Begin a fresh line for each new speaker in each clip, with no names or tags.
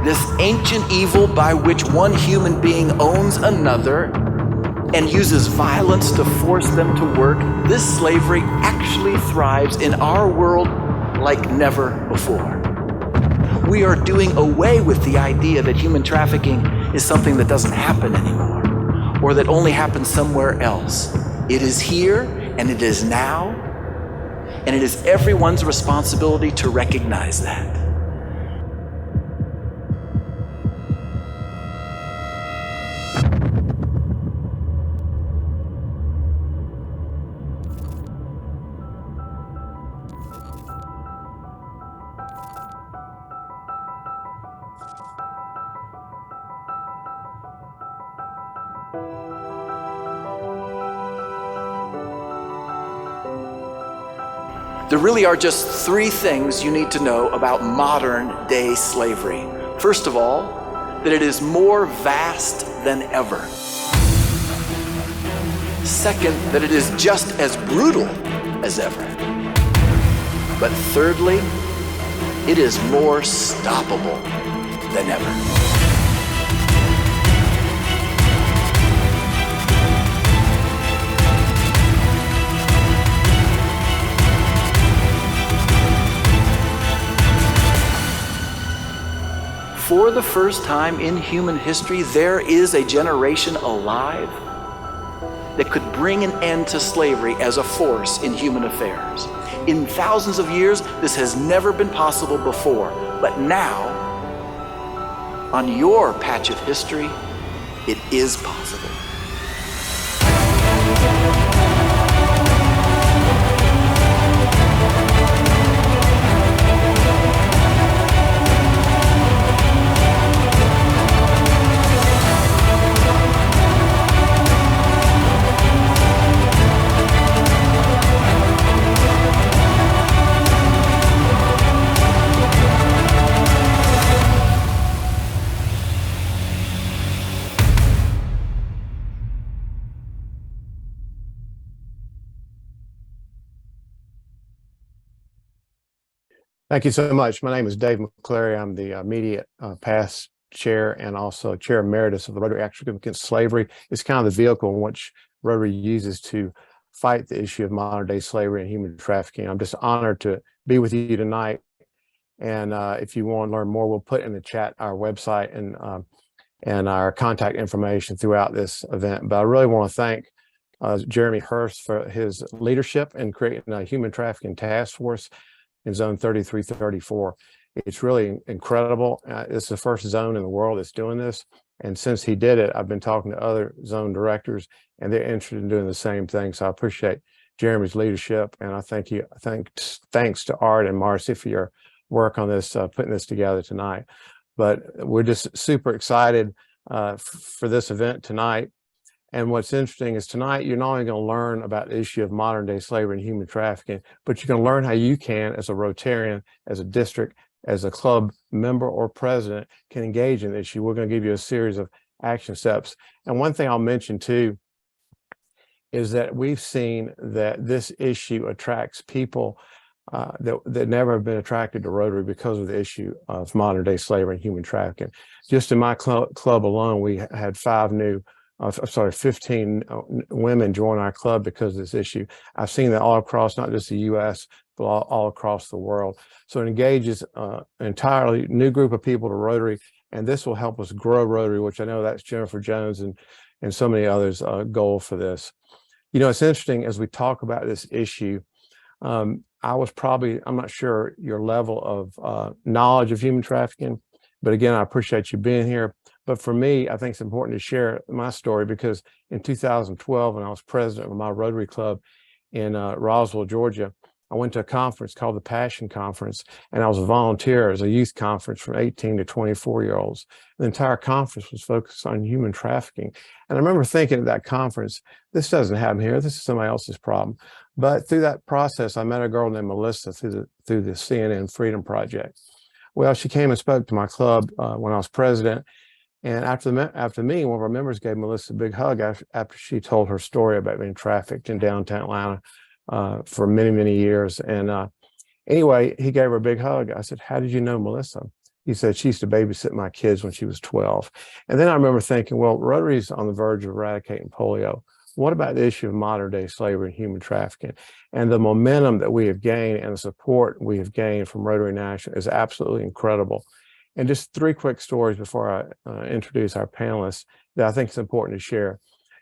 this ancient evil by which one human being owns another and uses violence to force them to work, this slavery actually thrives in our world like never before. We are doing away with the idea that human trafficking is something that doesn't happen anymore, or that only happens somewhere else. It is here, and it is now, and it is everyone's responsibility to recognize that. There really are just three things you need to know about modern day slavery. First of all, that it is more vast than ever. Second, that it is just as brutal as ever. But thirdly, it is more stoppable than ever. For the first time in human history, there is a generation alive that could bring an end to slavery as a force in human affairs. In thousands of years, this has never been possible before, but now, on your patch of history, it is possible.
Thank you so much. My name is Dave McCleary. I'm the immediate past chair and also chair emeritus of the Rotary Action Against Slavery. It's kind of the vehicle in which Rotary uses to fight the issue of modern day slavery and human trafficking. I'm just honored to be with you tonight. And if you want to learn more, we'll put in the chat our website and our contact information throughout this event. But I really want to thank Jeremy Hurst for his leadership in creating a human trafficking task force in zone 3334. It's really incredible. It's the first zone in the world that's doing this. And since he did it, I've been talking to other zone directors and they're interested in doing the same thing. So I appreciate Jeremy's leadership. And I thanks to Art and Marcy for your work on this, putting this together tonight. But we're just super excited for this event tonight. And what's interesting is tonight, you're not only going to learn about the issue of modern day slavery and human trafficking, but you're going to learn how you can, as a Rotarian, as a district, as a club member or president, can engage in the issue. We're going to give you a series of action steps. And one thing I'll mention too, is that we've seen that this issue attracts people that never have been attracted to Rotary because of the issue of modern day slavery and human trafficking. Just in my club alone, we had 15 women join our club because of this issue. I've seen that all across, not just the U.S., but all across the world. So it engages an entirely new group of people to Rotary, and this will help us grow Rotary, which I know that's Jennifer Jones and so many others' goal for this. You know, it's interesting as we talk about this issue. I'm not sure your level of knowledge of human trafficking, but again, I appreciate you being here. But for me, I think it's important to share my story because in 2012, when I was president of my Rotary Club in Roswell, Georgia, I went to a conference called the Passion Conference, and I was a volunteer as a youth conference for 18 to 24-year-olds. The entire conference was focused on human trafficking. And I remember thinking at that conference, this doesn't happen here. This is somebody else's problem. But through that process, I met a girl named Melissa through the CNN Freedom Project. Well, she came and spoke to my club when I was president. And after the meeting, one of our members gave Melissa a big hug after she told her story about being trafficked in downtown Atlanta for many, many years. And anyway, he gave her a big hug. I said, "How did you know Melissa?" He said she used to babysit my kids when she was 12. And then I remember thinking, well, Rotary's on the verge of eradicating polio. What about the issue of modern day slavery and human trafficking? And the momentum that we have gained and the support we have gained from Rotary National is absolutely incredible. And just three quick stories before I introduce our panelists that I think is important to share.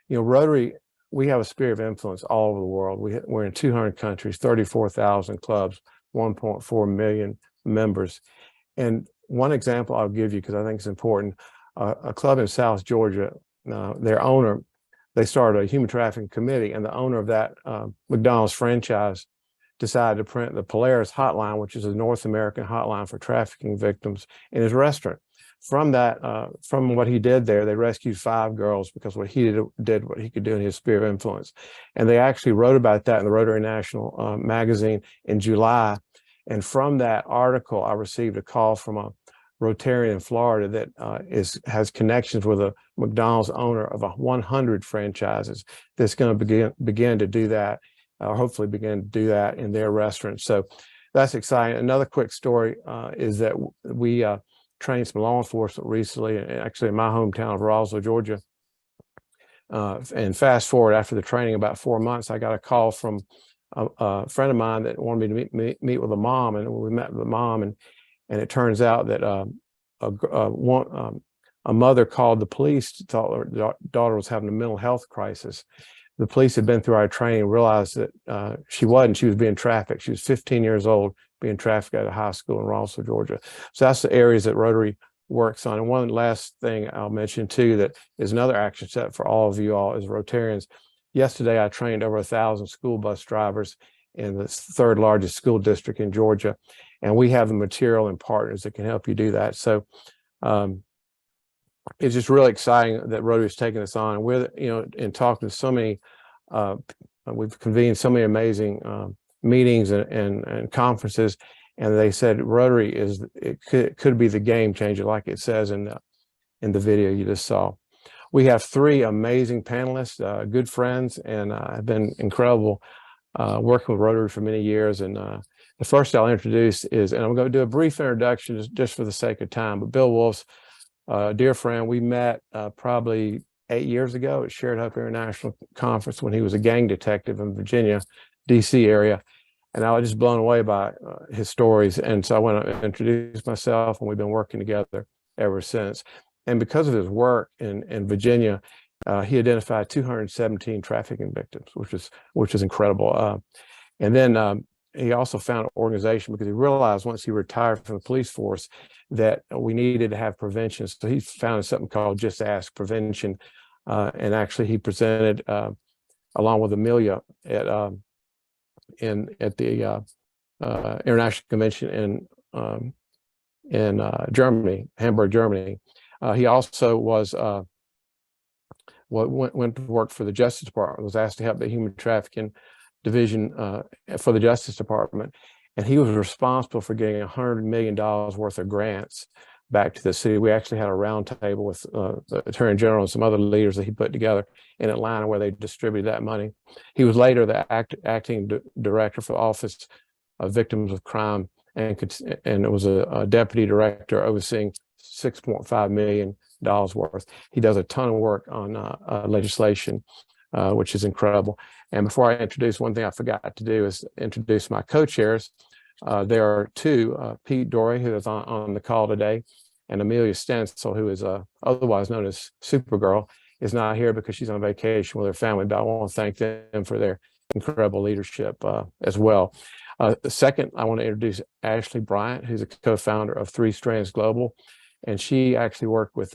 You know, Rotary, we have a sphere of influence all over the world. We're in 200 countries, 34,000 clubs, 1.4 million members. And one example I'll give you, because I think it's important, a club in South Georgia, their owner, they started a human trafficking committee, and the owner of that McDonald's franchise decided to print the Polaris hotline, which is a North American hotline for trafficking victims, in his restaurant. From that, from what he did there, they rescued 5 girls because what he did what he could do in his sphere of influence. And they actually wrote about that in the Rotary National magazine in July. And from that article, I received a call from a Rotarian in Florida that has connections with a McDonald's owner of 100 franchises that's going to begin to do that, or hopefully begin to do that in their restaurants. So that's exciting. Another quick story is that we trained some law enforcement recently, actually in my hometown of Roswell, Georgia. And fast forward, after the training, about 4 months, I got a call from a friend of mine that wanted me to meet with a mom, and we met with the mom, and it turns out that a mother called the police to tell her daughter was having a mental health crisis. The police had been through our training, realized that she was being trafficked. She was 15 years old, being trafficked at a high school in Roswell, Georgia. So that's the areas that Rotary works on. And one last thing I'll mention too, that is another action step for all of you all as Rotarians. Yesterday, I trained over 1,000 school bus drivers in the 3rd largest school district in Georgia. And we have the material and partners that can help you do that. So it's just really exciting that Rotary is taking this on. And we're, in talking to so many, we've convened so many amazing meetings and conferences, and they said Rotary could be the game changer, like it says in the video you just saw. We have 3 amazing panelists, good friends, and have been incredible working with Rotary for many years. And the first I'll introduce is, and I'm going to do a brief introduction just for the sake of time, but Bill Woolf's a dear friend. We met probably 8 years ago at Shared Hope International Conference when he was a gang detective in Virginia, DC area. And I was just blown away by his stories. And so I went to introduce myself, and we've been working together ever since. And because of his work in Virginia, he identified 217 trafficking victims, which is incredible. And then he also found an organization because he realized once he retired from the police force that we needed to have prevention. So he founded something called Just Ask Prevention. And actually he presented along with Amelia at the International Convention in Germany, Hamburg, Germany. He also went to work for the Justice Department, was asked to help the Human Trafficking Division for the Justice Department. And he was responsible for getting $100 million worth of grants back to the city. We actually had a roundtable with the Attorney General and some other leaders that he put together in Atlanta where they distributed that money. He was later the acting director for the Office of Victims of Crime, and it was a deputy director overseeing $6.5 million worth. He does a ton of work on legislation, which is incredible. And before I introduce, one thing I forgot to do is introduce my co-chairs. There are 2, Pete Doragh, who is on the call today, and Amelia Stansell, who is otherwise known as Supergirl, is not here because she's on vacation with her family, but I want to thank them for their incredible leadership as well. Second, I want to introduce Ashlie Bryant, who's a co-founder of 3 Strands Global, and she actually worked with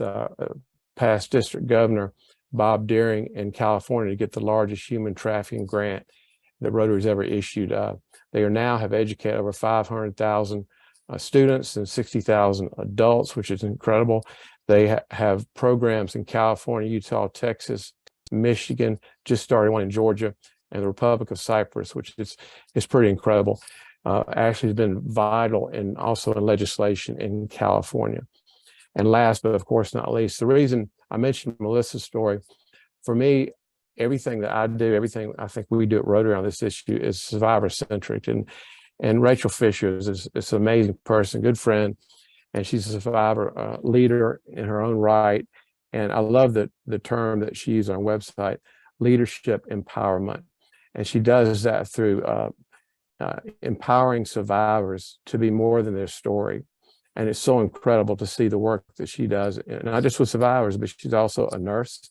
past district governor Bob Deering in California to get the largest human trafficking grant that Rotary's ever issued. They now have educated over 500,000 students and 60,000 adults, which is incredible. They have programs in California, Utah, Texas, Michigan, just started one in Georgia, and the Republic of Cyprus, which is pretty incredible. Actually has been vital and also in legislation in California. And last, but of course not least, the reason I mentioned Melissa's story, for me, everything that I do, everything I think we do at Rotary on this issue is survivor-centric. And Rachel Fischer is an amazing person, good friend, and she's a survivor leader in her own right. And I love the term that she used on her website, leadership empowerment. And she does that through empowering survivors to be more than their story. And it's so incredible to see the work that she does, and not just with survivors, but she's also a nurse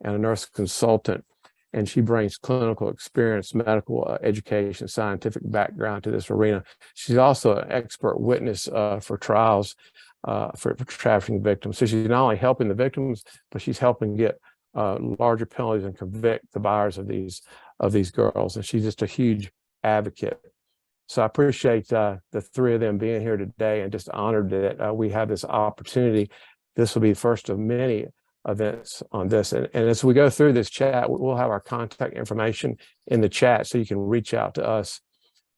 and a nurse consultant. And she brings clinical experience, medical education, scientific background to this arena. She's also an expert witness for trials for trafficking victims. So she's not only helping the victims, but she's helping get larger penalties and convict the buyers of these girls. And she's just a huge advocate. So I appreciate the three of them being here today, and just honored that we have this opportunity. This will be the first of many events on this. And as we go through this chat, we'll have our contact information in the chat, so you can reach out to us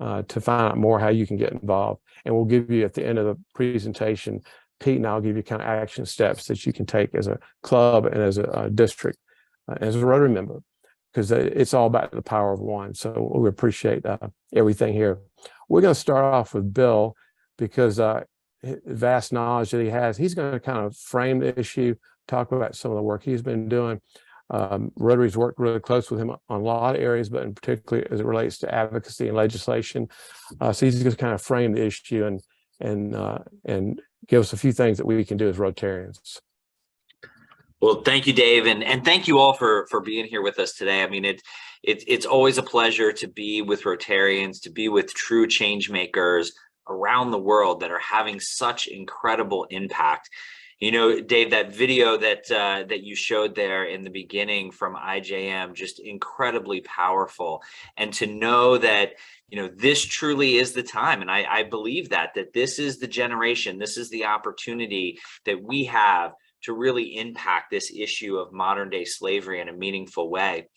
to find out more how you can get involved. And we'll give you at the end of the presentation, Pete and I'll give you kind of action steps that you can take as a club and as a district, as a Rotary member, because it's all about the power of one. So we appreciate everything here. We're going to start off with Bill, because vast knowledge that he has. He's going to kind of frame the issue, talk about some of the work he's been doing. Rotary's worked really close with him on a lot of areas, but in particular as it relates to advocacy and legislation. So he's going to kind of frame the issue and give us a few things that we can do as Rotarians.
Well, thank you, Dave, and thank you all for being here with us today. I mean, it's always a pleasure to be with Rotarians, to be with true change makers around the world that are having such incredible impact. You know, Dave, that video that you showed there in the beginning from IJM, just incredibly powerful. And to know that, you know, this truly is the time. And I believe that this is the generation, this is the opportunity that we have to really impact this issue of modern day slavery in a meaningful way.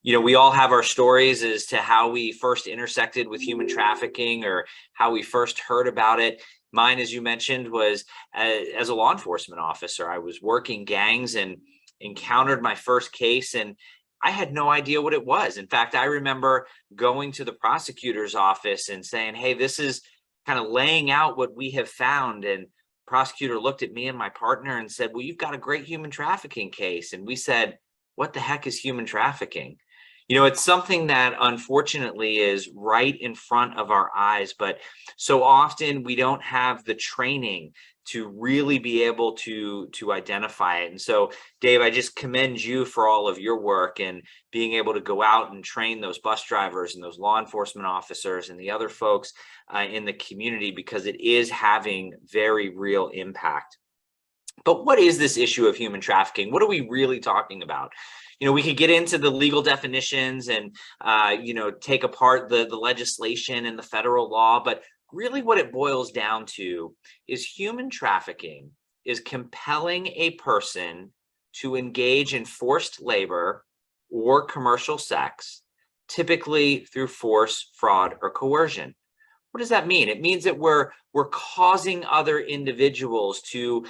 You know, we all have our stories as to how we first intersected with human trafficking or how we first heard about it. Mine, as you mentioned, was as a law enforcement officer. I was working gangs and encountered my first case, and I had no idea what it was. In fact, I remember going to the prosecutor's office and saying, hey, this is kind of laying out what we have found. And prosecutor looked at me and my partner and said, well, you've got a great human trafficking case. And we said, what the heck is human trafficking? You know, it's something that unfortunately is right in front of our eyes, but so often we don't have the training to really be able to identify it. And so, Dave, I just commend you for all of your work and being able to go out and train those bus drivers and those law enforcement officers and the other folks in the community, because it is having very real impact. But what is this issue of human trafficking? What are we really talking about? You know, we could get into the legal definitions and, you know, take apart the legislation and the federal law, but really what it boils down to is human trafficking is compelling a person to engage in forced labor or commercial sex, typically through force, fraud, or coercion. What does that mean? It means that we're causing other individuals to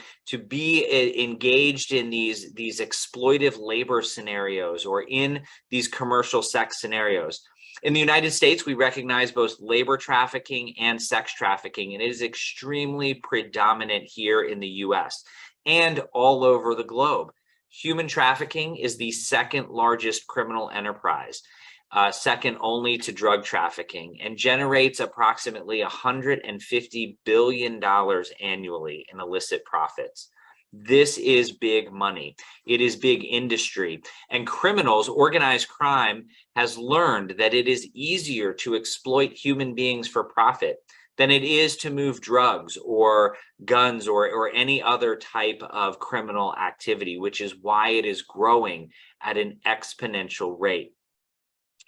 be engaged in these exploitive labor scenarios or in these commercial sex scenarios. In the United States, we recognize both labor trafficking and sex trafficking, and it is extremely predominant here in the US and all over the globe. Human trafficking is the second largest criminal enterprise, second only to drug trafficking, and generates approximately $150 billion annually in illicit profits. This is big money. It is big industry. And criminals, organized crime, has learned that it is easier to exploit human beings for profit than it is to move drugs or guns or any other type of criminal activity, which is why it is growing at an exponential rate.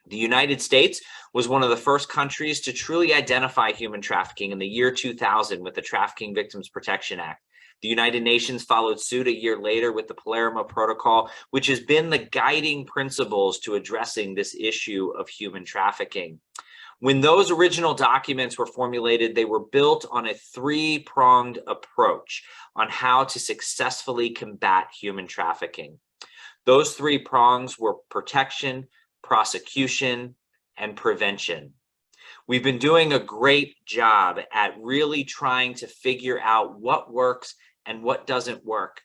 The United States was one of the first countries to truly identify human trafficking in the year 2000 with the Trafficking Victims Protection Act. The United Nations followed suit a year later with the Palermo Protocol, which has been the guiding principles to addressing this issue of human trafficking. When those original documents were formulated, they were built on a three-pronged approach on how to successfully combat human trafficking. Those three prongs were protection, prosecution, and prevention. We've been doing a great job at really trying to figure out what works and what doesn't work.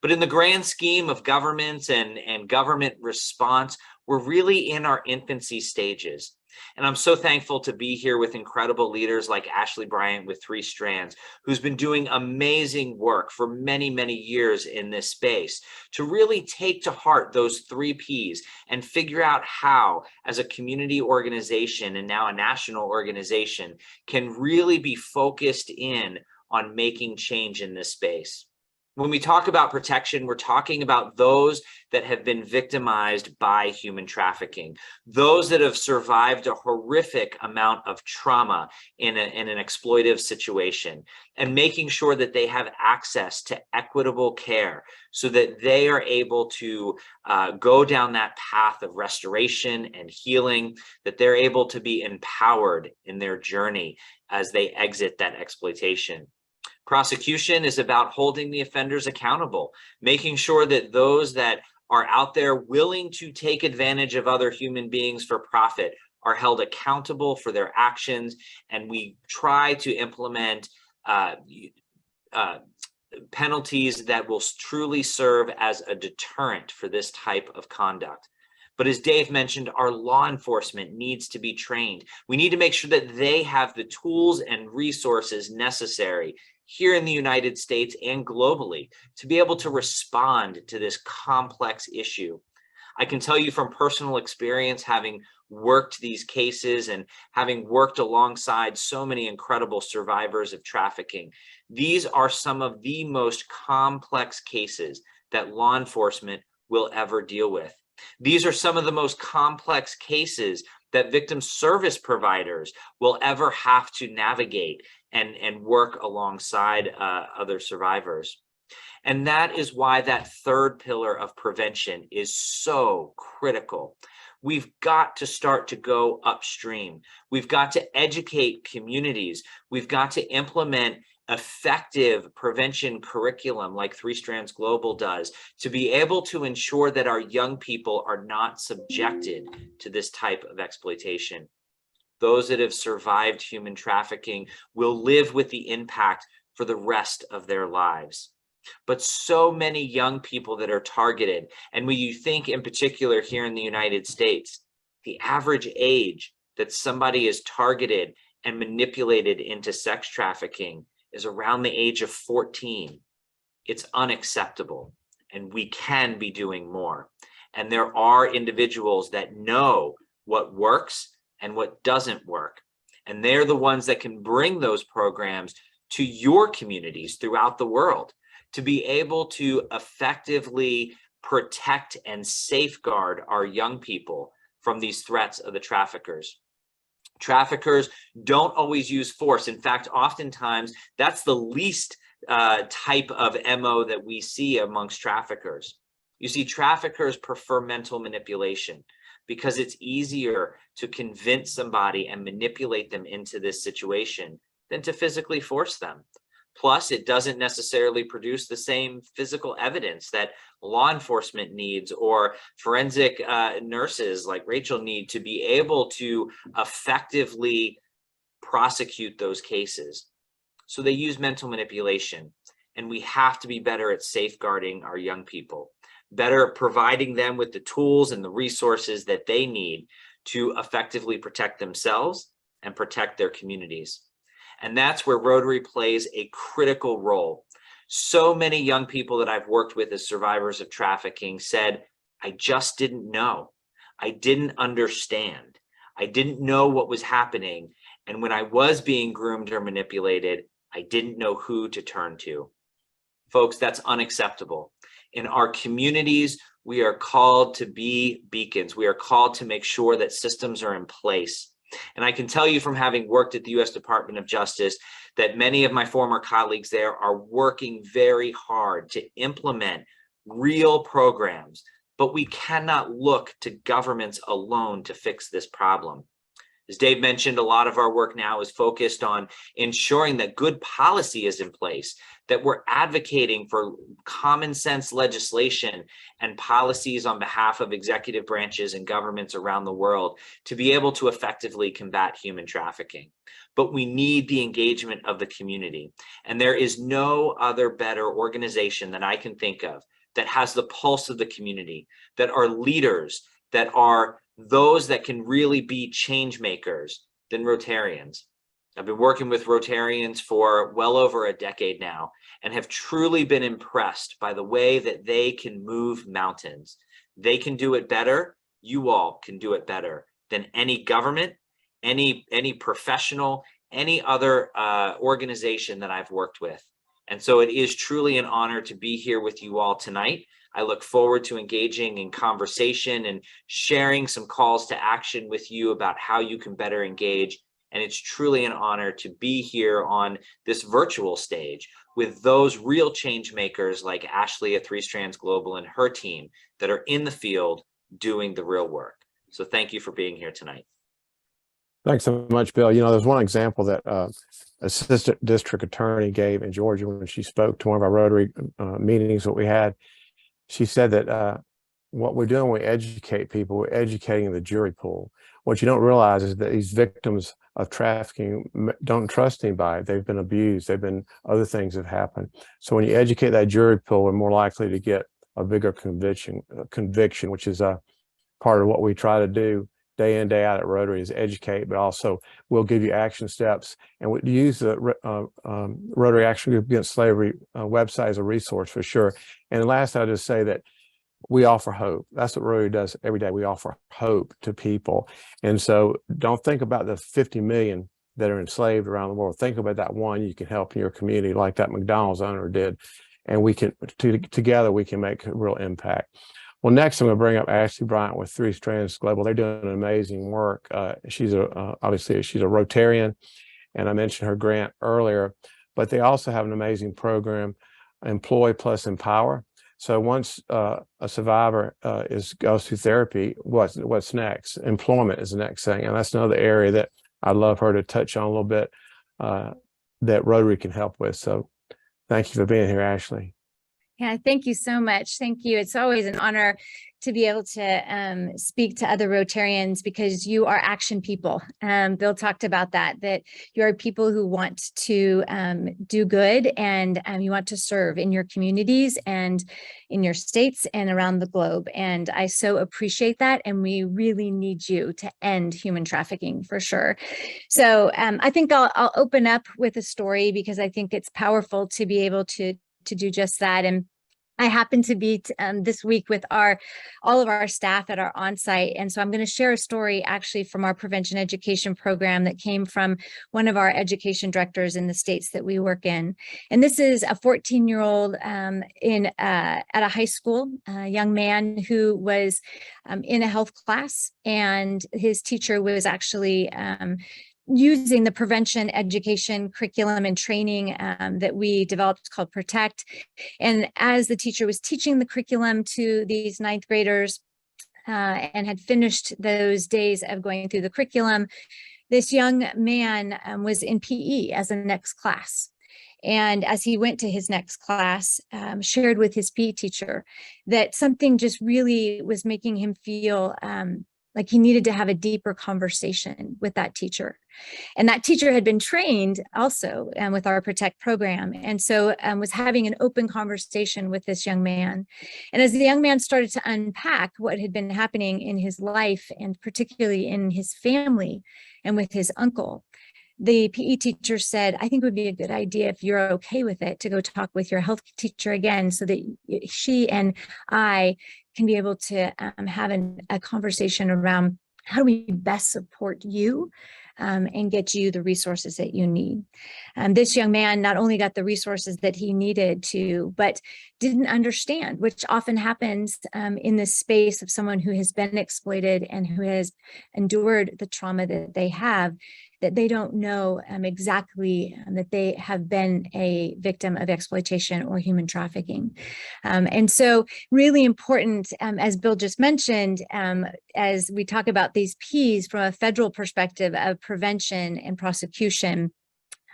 But in the grand scheme of governments and government response, we're really in our infancy stages. And I'm so thankful to be here with incredible leaders like Ashlie Bryant with 3 Strands, who's been doing amazing work for many, many years in this space to really take to heart those 3 Ps and figure out how, as a community organization and now a national organization, can really be focused in on making change in this space. When we talk about protection, we're talking about those that have been victimized by human trafficking, those that have survived a horrific amount of trauma in an exploitive situation, and making sure that they have access to equitable care so that they are able to go down that path of restoration and healing, that they're able to be empowered in their journey as they exit that exploitation. Prosecution is about holding the offenders accountable, making sure that those that are out there willing to take advantage of other human beings for profit are held accountable for their actions, and we try to implement penalties that will truly serve as a deterrent for this type of conduct. But as Dave mentioned, our law enforcement needs to be trained. We need to make sure that they have the tools and resources necessary here in the United States and globally to be able to respond to this complex issue. I can tell you from personal experience, having worked these cases and having worked alongside so many incredible survivors of trafficking, these are some of the most complex cases that law enforcement will ever deal with. These are some of the most complex cases that victim service providers will ever have to navigate and work alongside other survivors. And that is why that 3rd pillar of prevention is so critical. We've got to start to go upstream. We've got to educate communities. We've got to implement effective prevention curriculum like 3 Strands Global does to be able to ensure that our young people are not subjected to this type of exploitation. Those that have survived human trafficking will live with the impact for the rest of their lives. But so many young people that are targeted, and when you think in particular here in the United States, the average age that somebody is targeted and manipulated into sex trafficking is around the age of 14. It's unacceptable, and we can be doing more. And there are individuals that know what works and what doesn't work. And they're the ones that can bring those programs to your communities throughout the world to be able to effectively protect and safeguard our young people from these threats of the traffickers. Traffickers don't always use force. In fact, oftentimes that's the least type of MO that we see amongst traffickers. You see, traffickers prefer mental manipulation because it's easier to convince somebody and manipulate them into this situation than to physically force them. Plus, it doesn't necessarily produce the same physical evidence that law enforcement needs or forensic nurses like Rachel need to be able to effectively prosecute those cases. So they use mental manipulation, and we have to be better at safeguarding our young people, better at providing them with the tools and the resources that they need to effectively protect themselves and protect their communities. And that's where Rotary plays a critical role. So many young people that I've worked with as survivors of trafficking said, I just didn't know. I didn't understand. I didn't know what was happening. And when I was being groomed or manipulated, I didn't know who to turn to. Folks, that's unacceptable. In our communities, we are called to be beacons. We are called to make sure that systems are in place. And I can tell you from having worked at the U.S. Department of Justice that many of my former colleagues there are working very hard to implement real programs, but we cannot look to governments alone to fix this problem. As Dave mentioned, a lot of our work now is focused on ensuring that good policy is in place, that we're advocating for common sense legislation and policies on behalf of executive branches and governments around the world to be able to effectively combat human trafficking. But we need the engagement of the community. And there is no other better organization that I can think of that has the pulse of the community, that are leaders, that are those that can really be change makers than Rotarians. I've been working with Rotarians for well over a decade now and have truly been impressed by the way that they can move mountains. They can do it better. You all can do it better than any government, any professional, any other organization that I've worked with. And so it is truly an honor to be here with you all tonight. I look forward to engaging in conversation and sharing some calls to action with you about how you can better engage. And it's truly an honor to be here on this virtual stage with those real change makers like Ashlie at Three Strands Global and her team that are in the field doing the real work. So thank you for being here tonight.
Thanks so much, Bill. You know, there's one example that Assistant District Attorney gave in Georgia when she spoke to one of our Rotary meetings that we had. She said that what we're doing, we educate people, we're educating the jury pool. What you don't realize is that these victims of trafficking don't trust anybody. They've been abused. Other things have happened. So when you educate that jury pool, we're more likely to get a bigger conviction, which is a part of what we try to do day in, day out at Rotary, is educate, but also we'll give you action steps. And we use the Rotary Action Group Against Slavery website as a resource for sure. And last, I'll just say that we offer hope. That's what Rotary does every day. We offer hope to people. And so don't think about the 50 million that are enslaved around the world. Think about that one you can help in your community, like that McDonald's owner did. And we can, together, we can make a real impact. Well, next I'm going to bring up Ashlie Bryant with Three Strands Global. They're doing amazing work. She's obviously she's a Rotarian, and I mentioned her grant earlier, but they also have an amazing program, Employ Plus Empower. So once a survivor goes through therapy, what's next? Employment is the next thing, and that's another area that I'd love her to touch on a little bit that Rotary can help with. So thank you for being here, Ashlie.
Yeah, thank you so much. Thank you. It's always an honor to be able to speak to other Rotarians because you are action people. Bill talked about that you are people who want to do good and you want to serve in your communities and in your states and around the globe. And I so appreciate that. And we really need you to end human trafficking for sure. So I think I'll open up with a story because I think it's powerful to be able to do just that. And I happen to be this week with all of our staff at our onsite. And so I'm going to share a story actually from our prevention education program that came from one of our education directors in the states that we work in. And this is a 14-year-old at a high school, a young man who was in a health class, and his teacher was actually using the prevention education curriculum and training that we developed called Protect. And as the teacher was teaching the curriculum to these ninth graders and had finished those days of going through the curriculum, this young man was in PE as a next class. And as he went to his next class, shared with his PE teacher that something just really was making him feel like he needed to have a deeper conversation with that teacher. And that teacher had been trained also with our Protect program. And so was having an open conversation with this young man. And as the young man started to unpack what had been happening in his life, and particularly in his family and with his uncle, the PE teacher said, I think it would be a good idea, if you're okay with it, to go talk with your health teacher again so that she and I can be able to have a conversation around how do we best support you and get you the resources that you need. This young man not only got the resources that he needed to, but didn't understand, which often happens in this space of someone who has been exploited and who has endured the trauma that they have, that they don't know exactly that they have been a victim of exploitation or human trafficking. And so really important, as Bill just mentioned, as we talk about these P's from a federal perspective of prevention and prosecution,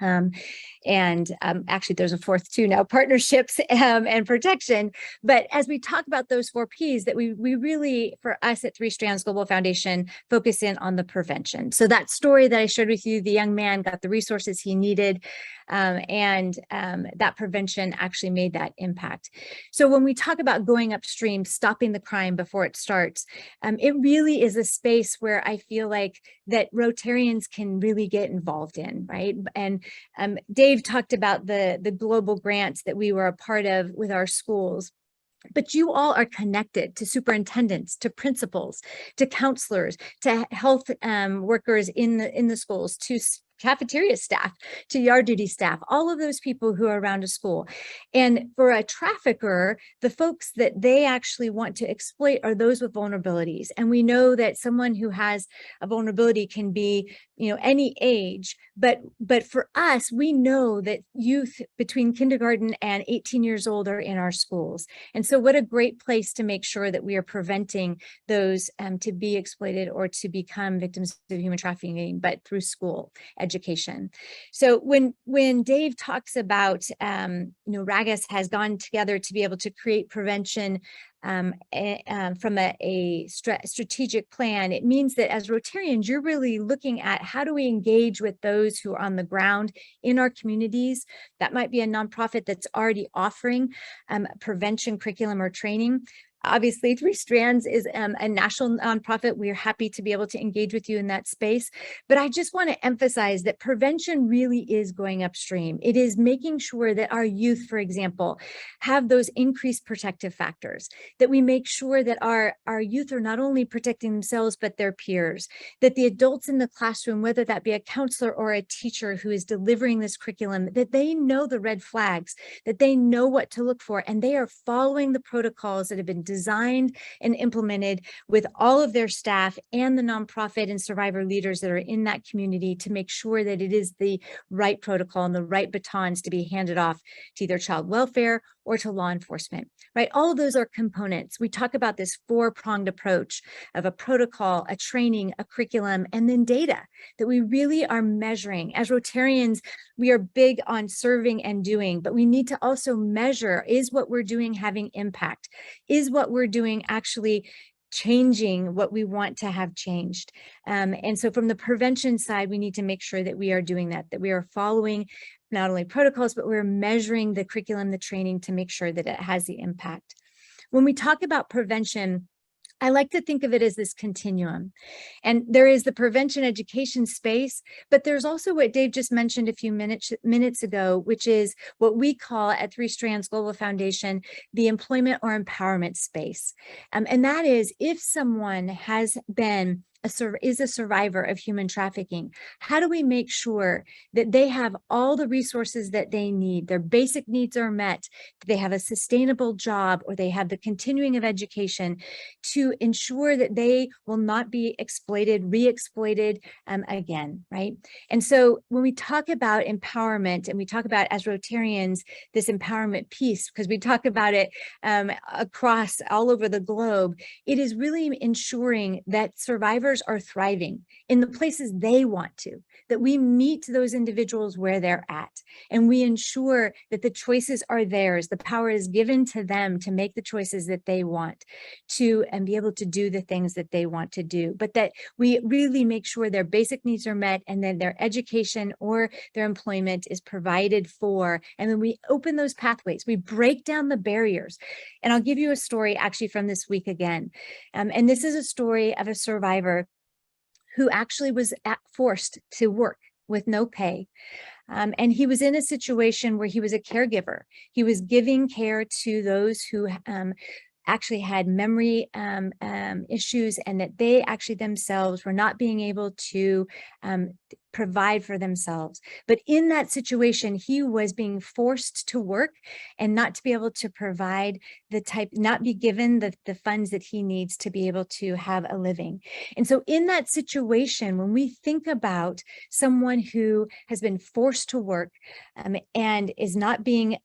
Actually, there's a fourth too now, partnerships and protection. But as we talk about those 4 Ps, that we really, for us at Three Strands Global Foundation, focus in on the prevention. So that story that I shared with you, the young man got the resources he needed, that prevention actually made that impact. So when we talk about going upstream, stopping the crime before it starts, it really is a space where I feel like that Rotarians can really get involved in, right? And Dave talked about the global grants that we were a part of with our schools. But you all are connected to superintendents, to principals, to counselors, to health workers in the schools, to cafeteria staff, to yard duty staff, all of those people who are around a school. And for a trafficker, the folks that they actually want to exploit are those with vulnerabilities. And we know that someone who has a vulnerability can be, any age, but for us, we know that youth between kindergarten and 18 years old are in our schools. And so what a great place to make sure that we are preventing those to be exploited or to become victims of human trafficking, but through school education. So when Dave talks about, RAGAS has gone together to be able to create prevention from a strategic plan, it means that as Rotarians, you're really looking at how do we engage with those who are on the ground in our communities. That might be a nonprofit that's already offering prevention curriculum or training. Obviously, Three Strands is a national nonprofit. We're happy to be able to engage with you in that space. But I just want to emphasize that prevention really is going upstream. It is making sure that our youth, for example, have those increased protective factors, that we make sure that our youth are not only protecting themselves, but their peers, that the adults in the classroom, whether that be a counselor or a teacher who is delivering this curriculum, that they know the red flags, that they know what to look for, and they are following the protocols that have been designed and implemented with all of their staff and the nonprofit and survivor leaders that are in that community to make sure that it is the right protocol and the right batons to be handed off to either child welfare or to law enforcement, right? All of those are components. We talk about this 4-pronged approach of a protocol, a training, a curriculum, and then data that we really are measuring. As Rotarians, we are big on serving and doing, but we need to also measure, is what we're doing having impact? Is what we're doing actually changing what we want to have changed? And so from the prevention side, we need to make sure that we are doing that we are following not only protocols, but we're measuring the curriculum, the training to make sure that it has the impact. When we talk about prevention, I like to think of it as this continuum. And there is the prevention education space, but there's also what Dave just mentioned a few minutes ago, which is what we call at Three Strands Global Foundation, the employment or empowerment space. And that is if someone has been is a survivor of human trafficking, how do we make sure that they have all the resources that they need, their basic needs are met, that they have a sustainable job, or they have the continuing of education to ensure that they will not be exploited, re-exploited again, right? And so when we talk about empowerment and we talk about as Rotarians, this empowerment piece, because we talk about it across all over the globe, it is really ensuring that survivors are thriving in the places they want to, that we meet those individuals where they're at, and we ensure that the choices are theirs. The power is given to them to make the choices that they want to and be able to do the things that they want to do, but that we really make sure their basic needs are met and then their education or their employment is provided for. And then we open those pathways, we break down the barriers. And I'll give you a story actually from this week again. And this is a story of a survivor who actually was forced to work with no pay. And he was in a situation where he was a caregiver. He was giving care to those who actually had memory issues, and that they actually themselves were not being able to provide for themselves. But in that situation, he was being forced to work and not to be able to provide not be given the funds that he needs to be able to have a living. And so in that situation, when we think about someone who has been forced to work and is not being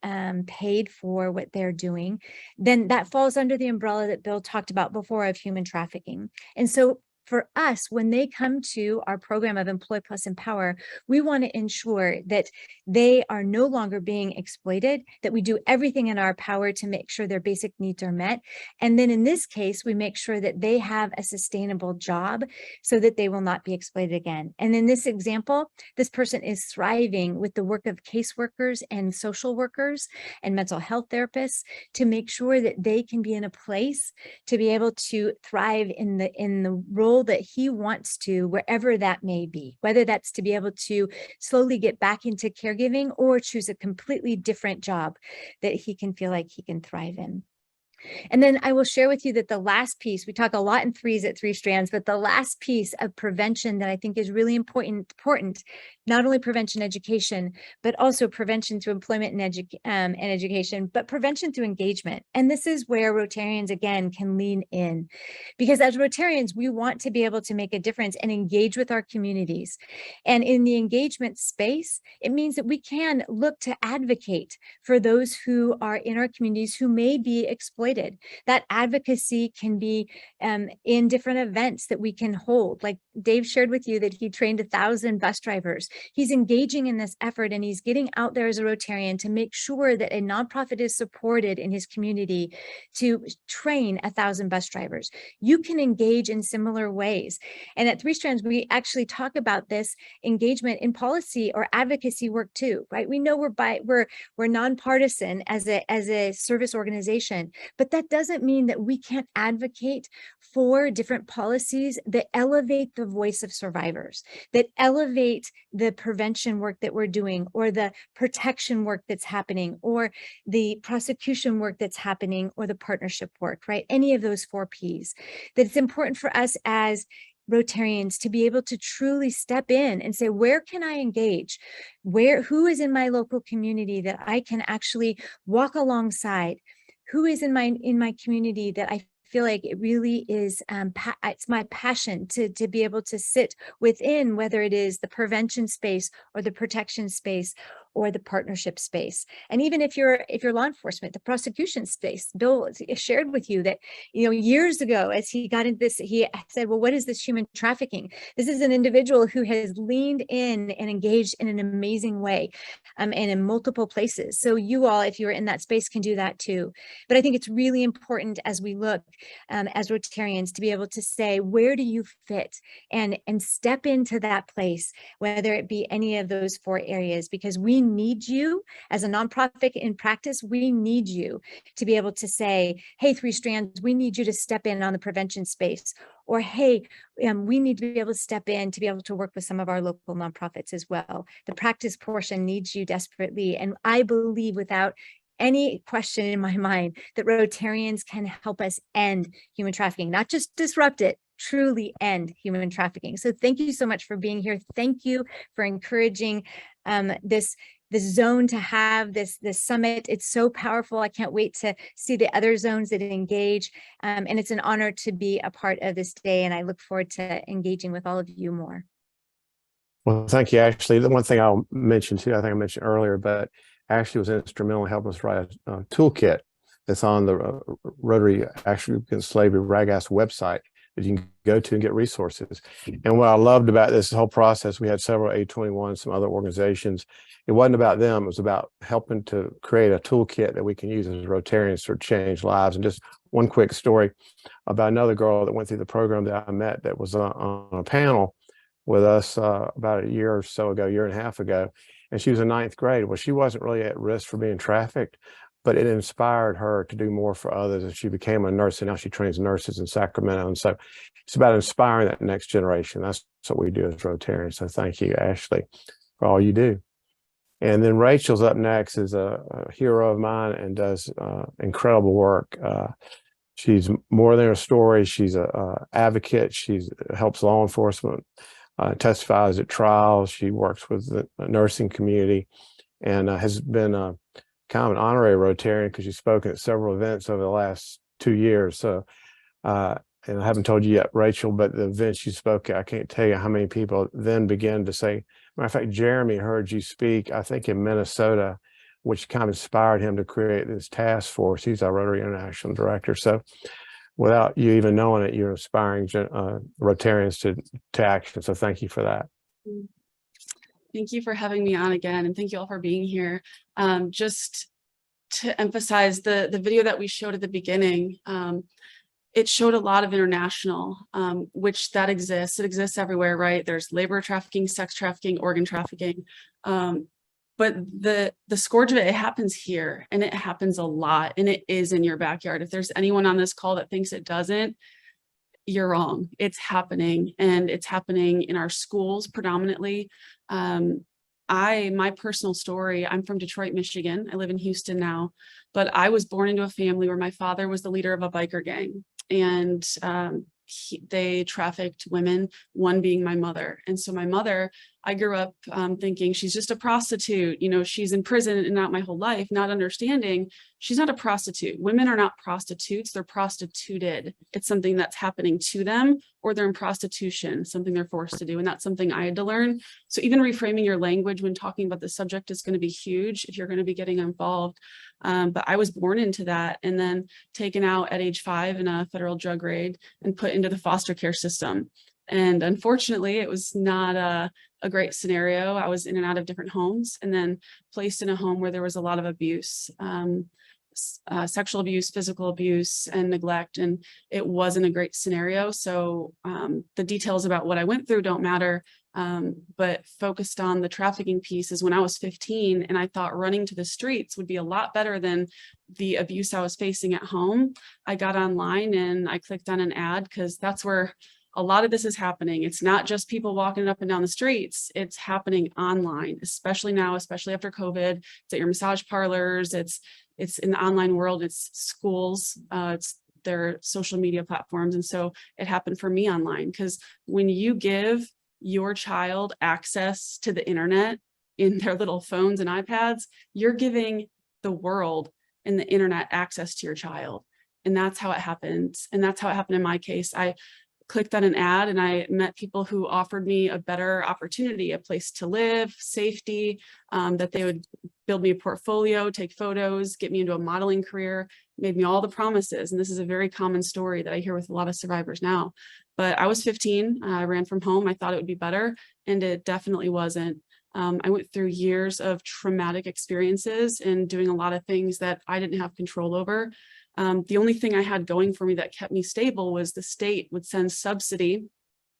paid for what they're doing, then that falls under the umbrella that Bill talked about before of human trafficking. And so for us, when they come to our program of Employ Plus Empower, we want to ensure that they are no longer being exploited, that we do everything in our power to make sure their basic needs are met. And then in this case, we make sure that they have a sustainable job so that they will not be exploited again. And in this example, this person is thriving with the work of caseworkers and social workers and mental health therapists to make sure that they can be in a place to be able to thrive in the role that he wants to, wherever that may be, whether that's to be able to slowly get back into caregiving or choose a completely different job that he can feel like he can thrive in. And then I will share with you that the last piece, we talk a lot in threes at Three Strands, but the last piece of prevention that I think is really important, not only prevention education, but also prevention through employment and education, but prevention through engagement. And this is where Rotarians, again, can lean in. Because as Rotarians, we want to be able to make a difference and engage with our communities. And in the engagement space, it means that we can look to advocate for those who are in our communities who may be exploited. That advocacy can be in different events that we can hold. Like Dave shared with you that he trained 1,000 bus drivers. He's engaging in this effort and he's getting out there as a Rotarian to make sure that a nonprofit is supported in his community to train 1,000 bus drivers. You can engage in similar ways. And at Three Strands, we actually talk about this engagement in policy or advocacy work too, right? We know we're nonpartisan as a service organization, but that doesn't mean that we can't advocate for different policies that elevate the voice of survivors, that elevate the prevention work that we're doing, or the protection work that's happening, or the prosecution work that's happening, or the partnership work, right? Any of those 4 Ps. That it's important for us as Rotarians to be able to truly step in and say, where can I engage? Who is in my local community that I can actually walk alongside? Who is in my community that I feel like it really is, it's my passion to be able to sit within, whether it is the prevention space or the protection space or the partnership space. And even if you're law enforcement, the prosecution space. Bill shared with you that, years ago, as he got into this, he said, well, what is this human trafficking? This is an individual who has leaned in and engaged in an amazing way, and in multiple places. So you all, if you're in that space, can do that too. But I think it's really important as we look as Rotarians to be able to say, where do you fit, and step into that place, whether it be any of those 4 areas, because we need you as a nonprofit in practice. We need you to be able to say, hey, Three Strands, we need you to step in on the prevention space, or hey, we need to be able to step in to be able to work with some of our local nonprofits as well. The practice portion needs you desperately. And I believe without any question in my mind that Rotarians can help us end human trafficking, not just disrupt it, truly end human trafficking. So thank you so much for being here. Thank you for encouraging this zone to have this summit. It's so powerful. I can't wait to see the other zones that engage. And it's an honor to be a part of this day. And I look forward to engaging with all of you more.
Well, thank you, Ashlie. The one thing I'll mention too, I think I mentioned earlier, but Ashlie was instrumental in helping us write a toolkit that's on the Rotary Action Against Slavery RAGAS website that you can go to and get resources. And what I loved about this whole process, we had several A21, some other organizations. It wasn't about them. It was about helping to create a toolkit that we can use as Rotarians to change lives. And just one quick story about another girl that went through the program that I met that was on a panel with us about a year or so ago, year and a half ago. And she was in 9th grade. Well, she wasn't really at risk for being trafficked, but it inspired her to do more for others. And she became a nurse, and now she trains nurses in Sacramento. And so it's about inspiring that next generation. That's what we do as Rotarians. So thank you, Ashlie, for all you do. And then Rachel's up next, is a hero of mine and does incredible work. She's more than a story. She's an advocate. She helps law enforcement, testifies at trials. She works with the nursing community, and has been kind of an honorary Rotarian because she's spoken at several events over the last 2 years. So, and I haven't told you yet, Rachel, but the events you spoke at, I can't tell you how many people then began to say, matter of fact, Jeremy heard you speak, I think in Minnesota, which kind of inspired him to create this task force. He's our Rotary International Director. So without you even knowing it, you're inspiring Rotarians to action. So thank you for that.
Thank you for having me on again, and thank you all for being here. Just to emphasize the video that we showed at the beginning, it showed a lot of international, which that exists. It exists everywhere, right? There's labor trafficking, sex trafficking, organ trafficking. But the scourge of it happens here, and it happens a lot, and it is in your backyard. If there's anyone on this call that thinks it doesn't, you're wrong. It's happening, and it's happening in our schools predominantly. My personal story, I'm from Detroit, Michigan. I live in Houston now, but I was born into a family where my father was the leader of a biker gang, and they trafficked women, one being my mother. And so my mother, I grew up thinking she's just a prostitute, she's in prison and not my whole life, not understanding she's not a prostitute. Women are not prostitutes, they're prostituted. It's something that's happening to them, or they're in prostitution, something they're forced to do. And that's something I had to learn. So even reframing your language when talking about the subject is going to be huge if you're going to be getting involved. But I was born into that, and then taken out at age 5 in a federal drug raid and put into the foster care system. And unfortunately, it was not a great scenario. I was in and out of different homes, and then placed in a home where there was a lot of abuse, sexual abuse, physical abuse, and neglect. And it wasn't a great scenario. So the details about what I went through don't matter. But focused on the trafficking piece is when I was 15, and I thought running to the streets would be a lot better than the abuse I was facing at home. I got online and I clicked on an ad, because that's where a lot of this is happening. It's not just people walking up and down the streets, it's happening online, especially now, especially after COVID. It's at your massage parlors, it's in the online world, it's schools, it's their social media platforms. And so it happened for me online, because when you give your child access to the internet in their little phones and iPads, you're giving the world and the internet access to your child. And that's how it happens. And that's how it happened in my case. I clicked on an ad and I met people who offered me a better opportunity, a place to live, safety, that they would build me a portfolio, take photos, get me into a modeling career, made me all the promises. And this is a very common story that I hear with a lot of survivors now. But I was 15, I ran from home. I thought it would be better, and it definitely wasn't. I went through years of traumatic experiences and doing a lot of things that I didn't have control over. The only thing I had going for me that kept me stable was the state would send subsidy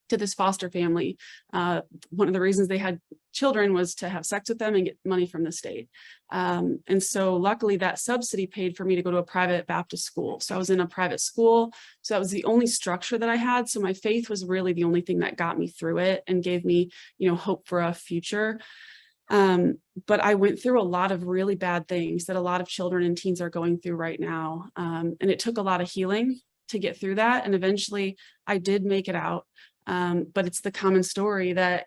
to this foster family. One of the reasons they had children was to have sex with them and get money from the state. And so luckily that subsidy paid for me to go to a private Baptist school. So I was in a private school. So that was the only structure that I had. So my faith was really the only thing that got me through it and gave me, hope for a future. But I went through a lot of really bad things that a lot of children and teens are going through right now. And it took a lot of healing to get through that. And eventually I did make it out. But it's the common story that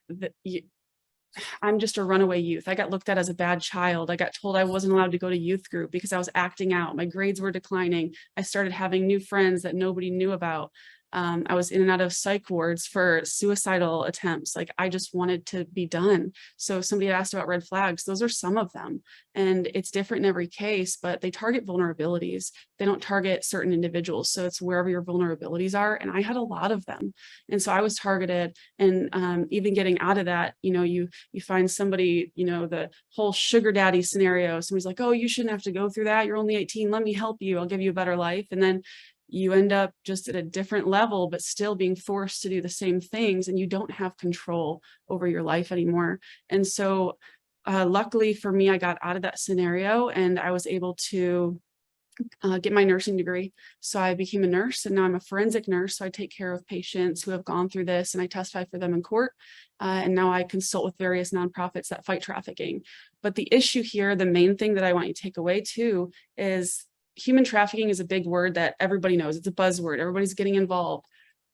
I'm just a runaway youth. I got looked at as a bad child. I got told I wasn't allowed to go to youth group because I was acting out. My grades were declining. I started having new friends that nobody knew about. I was in and out of psych wards for suicidal attempts. Like, I just wanted to be done. So somebody asked about red flags. Those are some of them. And it's different in every case, but they target vulnerabilities. They don't target certain individuals. So it's wherever your vulnerabilities are. And I had a lot of them. And so I was targeted. And even getting out of that, you find somebody, the whole sugar daddy scenario. Somebody's like, oh, you shouldn't have to go through that. You're only 18. Let me help you. I'll give you a better life. And then you end up just at a different level, but still being forced to do the same things, and you don't have control over your life anymore. And so luckily for me, I got out of that scenario and I was able to get my nursing degree. So I became a nurse, and now I'm a forensic nurse. So I take care of patients who have gone through this, and I testify for them in court. And now I consult with various nonprofits that fight trafficking. But the issue here, the main thing that I want you to take away too, is human trafficking is a big word that everybody knows. It's a buzzword. Everybody's getting involved.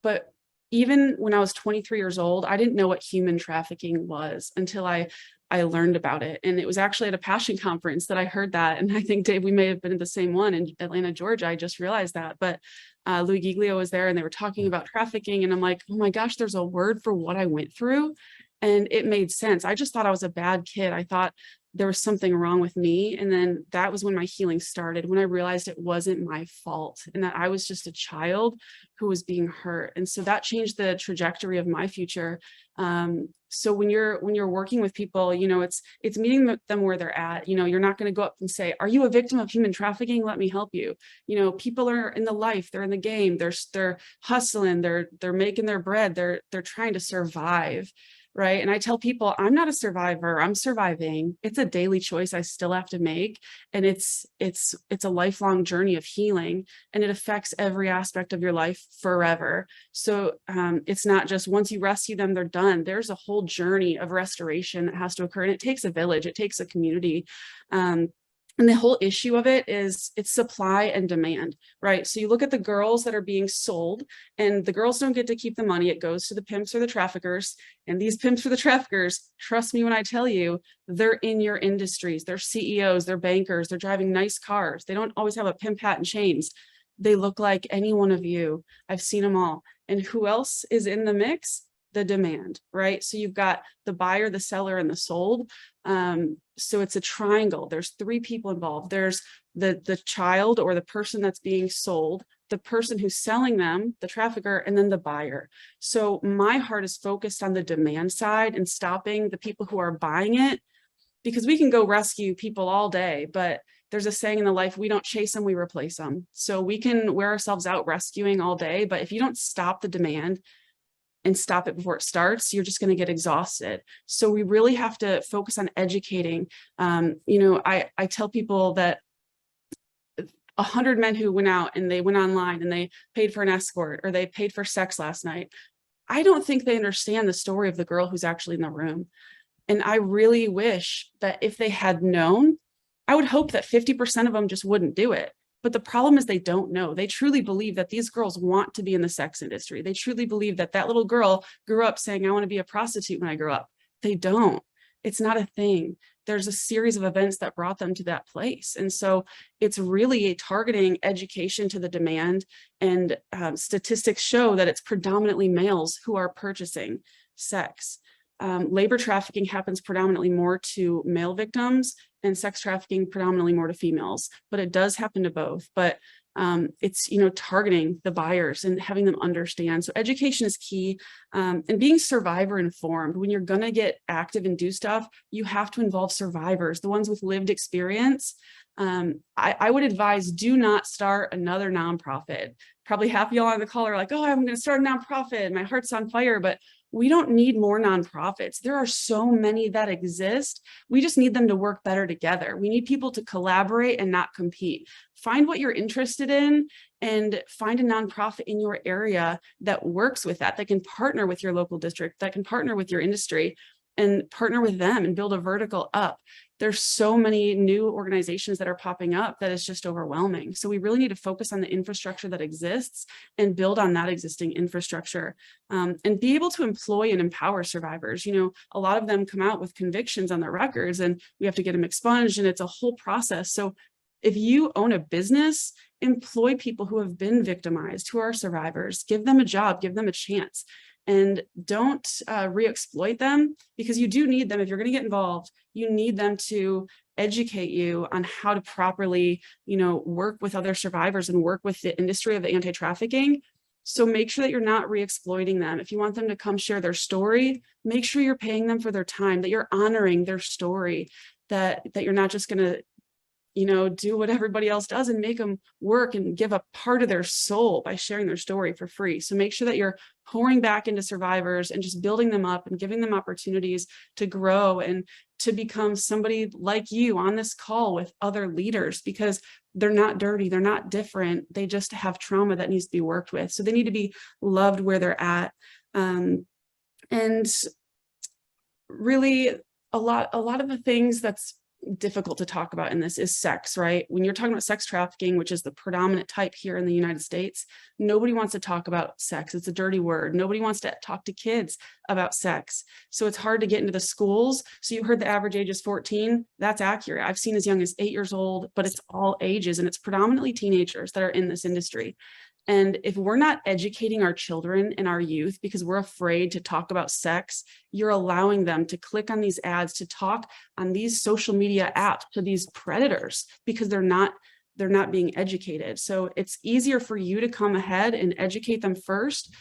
But even when I was 23 years old, I didn't know what human trafficking was until I learned about it. And it was actually at a passion conference that I heard that. And I think, Dave, we may have been at the same one in Atlanta, Georgia. I just realized that. But Louis Giglio was there and they were talking about trafficking. And I'm like, oh my gosh, there's a word for what I went through. And it made sense. I just thought I was a bad kid. I thought there was something wrong with me. And then that was when my healing started, when I realized it wasn't my fault and that I was just a child who was being hurt. And so that changed the trajectory of my future. So when you're working with people, you know, it's meeting them where they're at. You know, you're not going to go up and say, are you a victim of human trafficking? Let me help you. You know, people are in the life, they're in the game, they're hustling, they're making their bread, they're trying to survive. Right. And I tell people, I'm not a survivor, I'm surviving. It's a daily choice I still have to make. And it's a lifelong journey of healing, and it affects every aspect of your life forever. So it's not just once you rescue them, they're done. There's a whole journey of restoration that has to occur. And it takes a village, it takes a community. And the whole issue of it is it's supply and demand, right? So you look at the girls that are being sold, and the girls don't get to keep the money. It goes to the pimps or the traffickers. And these pimps or the traffickers, trust me when I tell you, they're in your industries. They're CEOs, they're bankers, they're driving nice cars. They don't always have a pimp hat and chains. They look like any one of you. I've seen them all. And who else is in the mix? The demand, right? So you've got the buyer, the seller, and the sold. So it's a triangle. There's three people involved. There's the child or the person that's being sold, the person who's selling them, the trafficker, and then the buyer. So my heart is focused on the demand side and stopping the people who are buying it, because we can go rescue people all day, but there's a saying in the life, we don't chase them, we replace them. So we can wear ourselves out rescuing all day, but if you don't stop the demand and stop it before it starts, you're just going to get exhausted. So we really have to focus on educating. You know, I tell people that 100 men who went out and they went online and they paid for an escort or they paid for sex last night, I don't think they understand the story of the girl who's actually in the room. And I really wish that if they had known, I would hope that 50% of them just wouldn't do it. But the problem is they don't know. They truly believe that these girls want to be in the sex industry. They truly believe that that little girl grew up saying, I want to be a prostitute when I grow up. They don't. It's not a thing. There's a series of events that brought them to that place. And so it's really targeting education to the demand. And statistics show that it's predominantly males who are purchasing sex. Labor trafficking happens predominantly more to male victims, and sex trafficking predominantly more to females, but it does happen to both. But it's, you know, targeting the buyers and having them understand. So education is key, and being survivor informed. When you're going to get active and do stuff, you have to involve survivors, the ones with lived experience. I would advise, do not start another nonprofit. Probably half of y'all on the call are like, oh, I'm going to start a nonprofit. My heart's on fire, but we don't need more nonprofits. There are so many that exist. We just need them to work better together. We need people to collaborate and not compete. Find what you're interested in and find a nonprofit in your area that works with that can partner with your local district, that can partner with your industry and partner with them and build a vertical up. There's so many new organizations that are popping up that is just overwhelming. So we really need to focus on the infrastructure that exists and build on that existing infrastructure, and be able to employ and empower survivors. You know, a lot of them come out with convictions on their records and we have to get them expunged, and it's a whole process. So if you own a business, employ people who have been victimized, who are survivors, give them a job, give them a chance. And don't re-exploit them, because you do need them. If you're going to get involved, you need them to educate you on how to properly, you know, work with other survivors and work with the industry of anti-trafficking. So make sure that you're not re-exploiting them. If you want them to come share their story, make sure you're paying them for their time, that you're honoring their story, that you're not just going to, you know, do what everybody else does and make them work and give up part of their soul by sharing their story for free. So make sure that you're pouring back into survivors and just building them up and giving them opportunities to grow and to become somebody like you on this call with other leaders, because they're not dirty, they're not different. They just have trauma that needs to be worked with. So they need to be loved where they're at. And really a lot of the things that's difficult to talk about in this is sex, right? When you're talking about sex trafficking, which is the predominant type here in the United States, nobody wants to talk about sex. It's a dirty word. Nobody wants to talk to kids about sex. So it's hard to get into the schools. So you heard the average age is 14. That's accurate. I've seen as young as 8 years old, but it's all ages, and it's predominantly teenagers that are in this industry. And if we're not educating our children and our youth because we're afraid to talk about sex, you're allowing them to click on these ads, to talk on these social media apps to these predators because they're not being educated. So it's easier for you to come ahead and educate them first,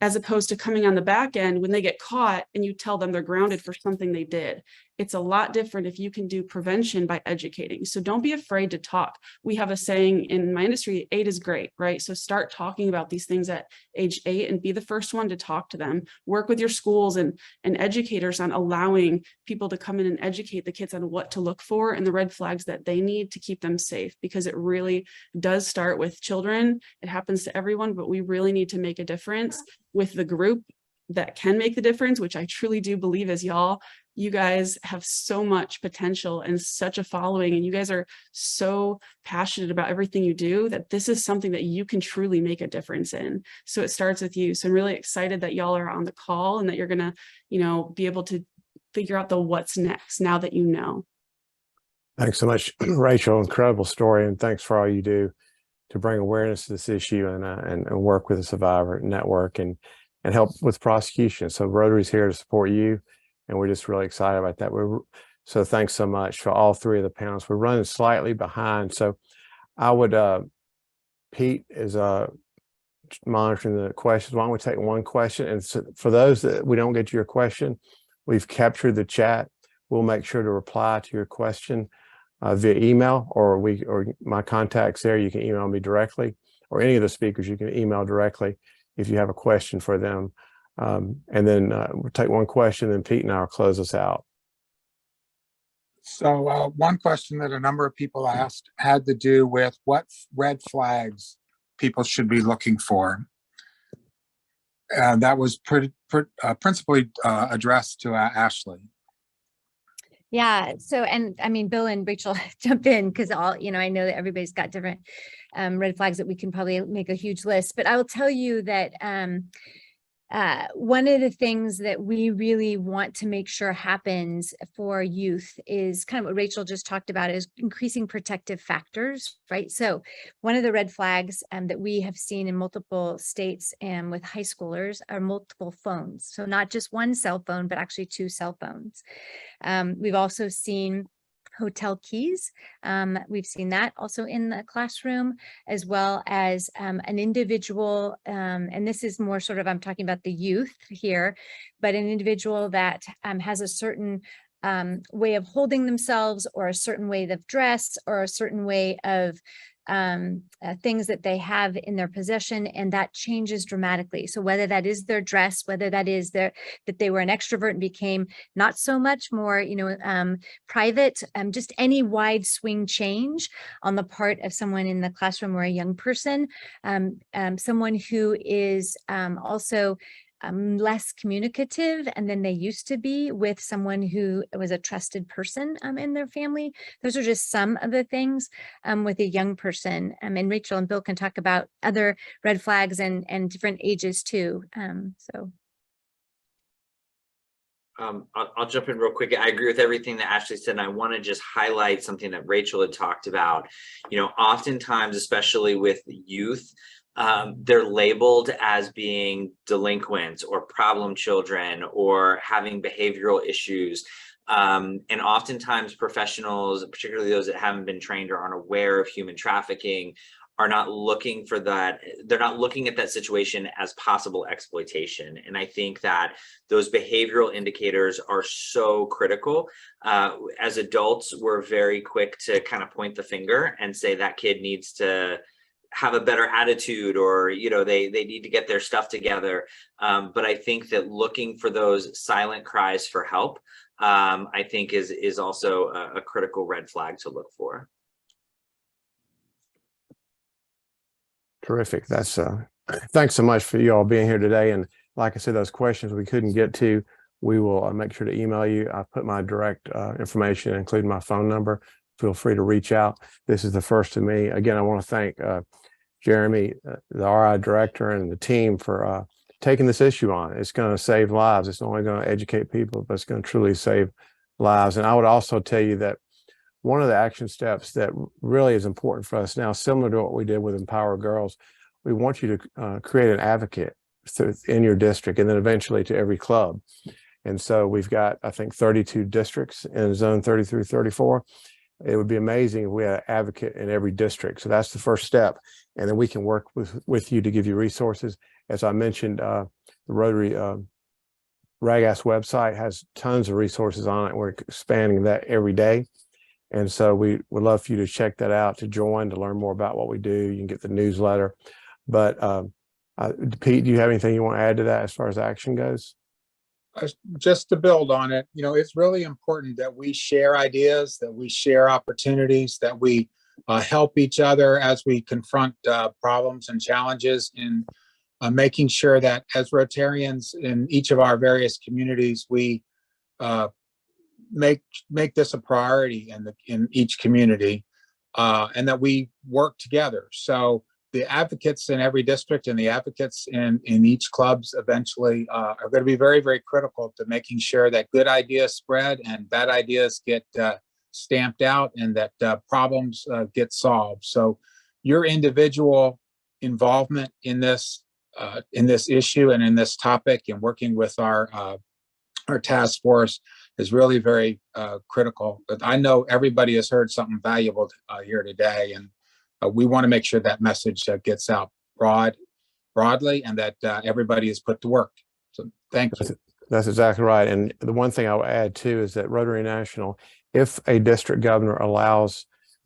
as opposed to coming on the back end when they get caught and you tell them they're grounded for something they did. It's a lot different if you can do prevention by educating. So don't be afraid to talk. We have a saying in my industry, 8 is great, right? So start talking about these things at age 8 and be the first one to talk to them. Work with your schools and educators on allowing people to come in and educate the kids on what to look for and the red flags that they need to keep them safe, because it really does start with children. It happens to everyone, but we really need to make a difference with the group that can make the difference, which I truly do believe is y'all. You guys have so much potential and such a following, and you guys are so passionate about everything you do that this is something that you can truly make a difference in. So it starts with you. So I'm really excited that y'all are on the call and that you're gonna, be able to figure out the what's next now that you know.
Thanks so much, Rachel. Incredible story, and thanks for all you do to bring awareness to this issue and work with the Survivor Network and help with prosecution. So Rotary's here to support you, and we're just really excited about that. So thanks so much for all 3 of the panels. We're running slightly behind, so I would, Pete is monitoring the questions. Why don't we take one question? And so for those that we don't get to your question, we've captured the chat. We'll make sure to reply to your question via email, or my contact's there. You can email me directly, or any of the speakers you can email directly if you have a question for them. And then we'll take one question, and Pete and I will close us out.
So one question that a number of people asked had to do with what red flags people should be looking for. And that was principally addressed to Ashlie.
Yeah. So, and I mean, Bill and Rachel jump in because I know that everybody's got different red flags that we can probably make a huge list, but I will tell you that one of the things that we really want to make sure happens for youth is kind of what Rachel just talked about, is increasing protective factors, right? So one of the red flags that we have seen in multiple states and with high schoolers are multiple phones. So not just one cell phone, but actually 2 cell phones. We've also seen hotel keys. We've seen that also in the classroom, as well as an individual, and this is more sort of, I'm talking about the youth here, but an individual that has a certain way of holding themselves, or a certain way of dress, or a certain way of things that they have in their possession, and that changes dramatically. So whether that is their dress, whether that is that they were an extrovert and became not so much, more private, just any wide swing change on the part of someone in the classroom, or a young person, someone who is also less communicative and than they used to be with someone who was a trusted person in their family. Those are just some of the things with a young person. And Rachel and Bill can talk about other red flags and different ages too.
I'll jump in real quick. I agree with everything that Ashlie said, and I want to just highlight something that Rachel had talked about. Oftentimes, especially with youth, they're labeled as being delinquents or problem children or having behavioral issues. And oftentimes professionals, particularly those that haven't been trained or aren't aware of human trafficking, are not looking for that. They're not looking at that situation as possible exploitation. And I think that those behavioral indicators are so critical. As adults, we're very quick to kind of point the finger and say that kid needs to have a better attitude, or they need to get their stuff together. But I think that looking for those silent cries for help, I think is also a critical red flag to look for.
Terrific. That's thanks so much for you all being here today. And like I said, those questions we couldn't get to, we will make sure to email you. I put my direct information, including my phone number. Feel free to reach out. This is the first of me. Again, I want to thank Jeremy, the RI director, and the team for taking this issue on. It's going to save lives. It's not only going to educate people, but it's going to truly save lives. And I would also tell you that one of the action steps that really is important for us now, similar to what we did with Empower Girls, we want you to create an advocate in your district, and then eventually to every club. And so we've got, I think, 32 districts in zone 30 through 34. It would be amazing if we had an advocate in every district. So that's the first step. And then we can work with you to give you resources. As I mentioned, the Rotary RAGAS website has tons of resources on it. We're expanding that every day. And so we would love for you to check that out, to join, to learn more about what we do. You can get the newsletter. But Pete, do you have anything you want to add to that as far as action goes?
Just to build on it, it's really important that we share ideas, that we share opportunities, that we help each other as we confront problems and challenges in making sure that as Rotarians in each of our various communities, we make this a priority in each community, and that we work together. So the advocates in every district and the advocates in each clubs eventually are going to be very, very critical to making sure that good ideas spread and bad ideas get stamped out, and that problems get solved. So your individual involvement in this issue and in this topic, and working with our task force is really very critical. But I know everybody has heard something valuable here today, and we want to make sure that message gets out broadly, and that everybody is put to work. So thank you.
That's exactly right. And the one thing I will add too is that Rotary National, if a district governor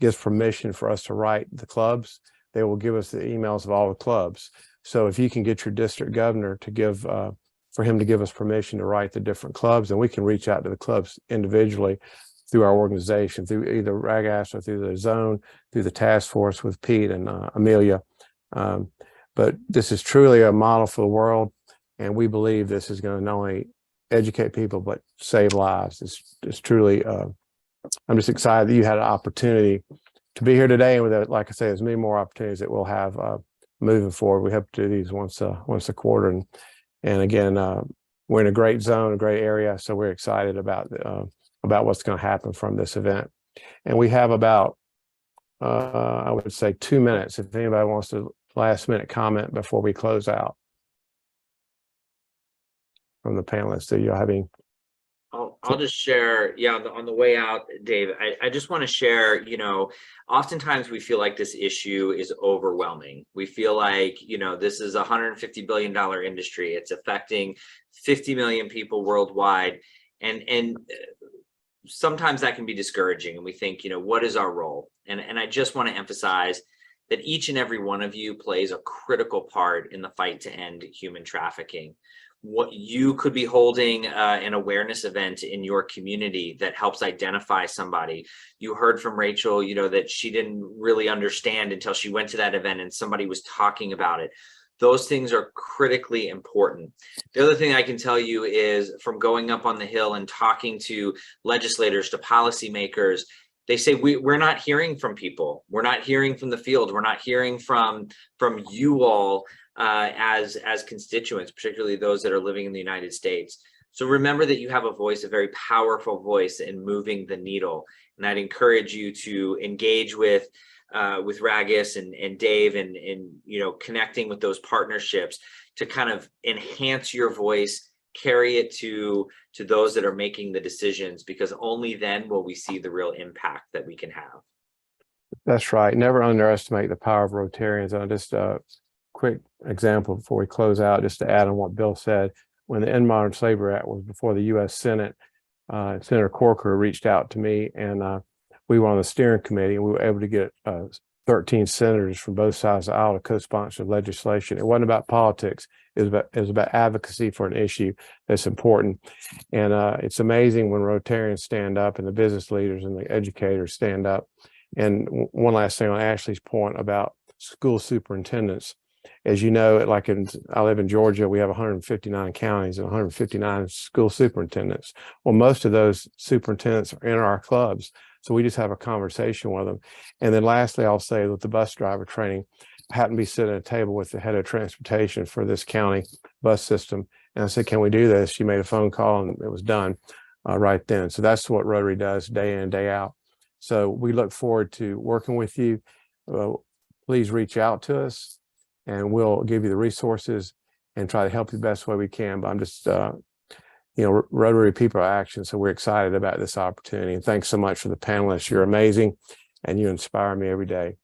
gives permission for us to write the clubs, they will give us the emails of all the clubs. So if you can get your district governor to for him to give us permission to write the different clubs, and we can reach out to the clubs individually through our organization, through either RAGAS or through the zone, through the task force with Pete and Amelia. But this is truly a model for the world. And we believe this is going to not only educate people, but save lives. It's truly, I'm just excited that you had an opportunity to be here today. And with, like I say, there's many more opportunities that we'll have moving forward. We hope to do these once a quarter. And again, we're in a great zone, a great area. So we're excited about what's going to happen from this event. And we have about, I would say, 2 minutes if anybody wants to last minute comment before we close out from the panelists. Do you have any?
I'll just share, on the way out, Dave, I just want to share, oftentimes we feel like this issue is overwhelming. We feel like, this is a $150 billion industry. It's affecting 50 million people worldwide. And sometimes that can be discouraging. And we think, what is our role? And I just want to emphasize that each and every one of you plays a critical part in the fight to end human trafficking. What you could be holding an awareness event in your community that helps identify somebody. You heard from Rachel, that she didn't really understand until she went to that event and somebody was talking about it. Those things are critically important. The other thing I can tell you is from going up on the Hill and talking to legislators, to policymakers, they say we're not hearing from people. We're not hearing from the field. We're not hearing from you all as constituents, particularly those that are living in the United States. So remember that you have a voice, a very powerful voice in moving the needle. And I'd encourage you to engage with RAGAS and Dave and connecting with those partnerships to kind of enhance your voice, carry it to those that are making the decisions, because only then will we see the real impact that we can have.
That's right. Never underestimate the power of Rotarians. And just a quick example before we close out, just to add on what Bill said. When the End Modern Slavery Act was before the U.S. Senate, Senator Corker reached out to me, and we were on the steering committee, and we were able to get 13 senators from both sides of the aisle to co-sponsor legislation. It wasn't about politics. It was about advocacy for an issue that's important. And it's amazing when Rotarians stand up and the business leaders and the educators stand up. And one last thing on Ashley's point about school superintendents. As you know, I live in Georgia, we have 159 counties and 159 school superintendents. Well, most of those superintendents are in our clubs. So we just have a conversation with them. And then lastly, I'll say with the bus driver training, I happened to be sitting at a table with the head of transportation for this county bus system. And I said, can we do this? She made a phone call and it was done right then. So that's what Rotary does day in and day out. So we look forward to working with you. Please reach out to us. and we'll give you the resources and try to help you the best way we can. But I'm just, Rotary people are action, so we're excited about this opportunity. And thanks so much for the panelists. You're amazing, and you inspire me every day.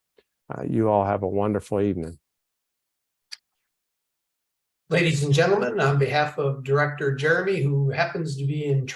You all have a wonderful evening.
Ladies and gentlemen, on behalf of Director Jeremy, who happens to be in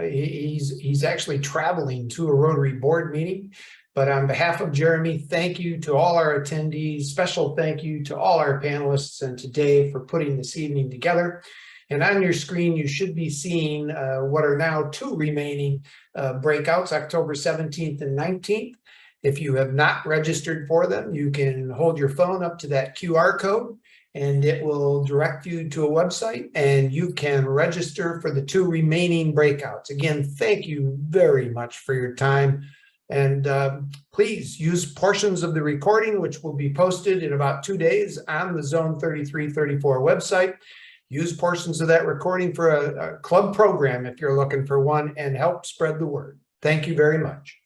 he's actually traveling to a Rotary board meeting. But on behalf of Jeremy, thank you to all our attendees. Special thank you to all our panelists and to Dave for putting this evening together. And on your screen, you should be seeing what are now 2 remaining breakouts, October 17th and 19th. If you have not registered for them, you can hold your phone up to that QR code and it will direct you to a website and you can register for the 2 remaining breakouts. Again, thank you very much for your time. And please use portions of the recording, which will be posted in about 2 days on the Zone 3334 website. Use portions of that recording for a club program if you're looking for one, and help spread the word. Thank you very much.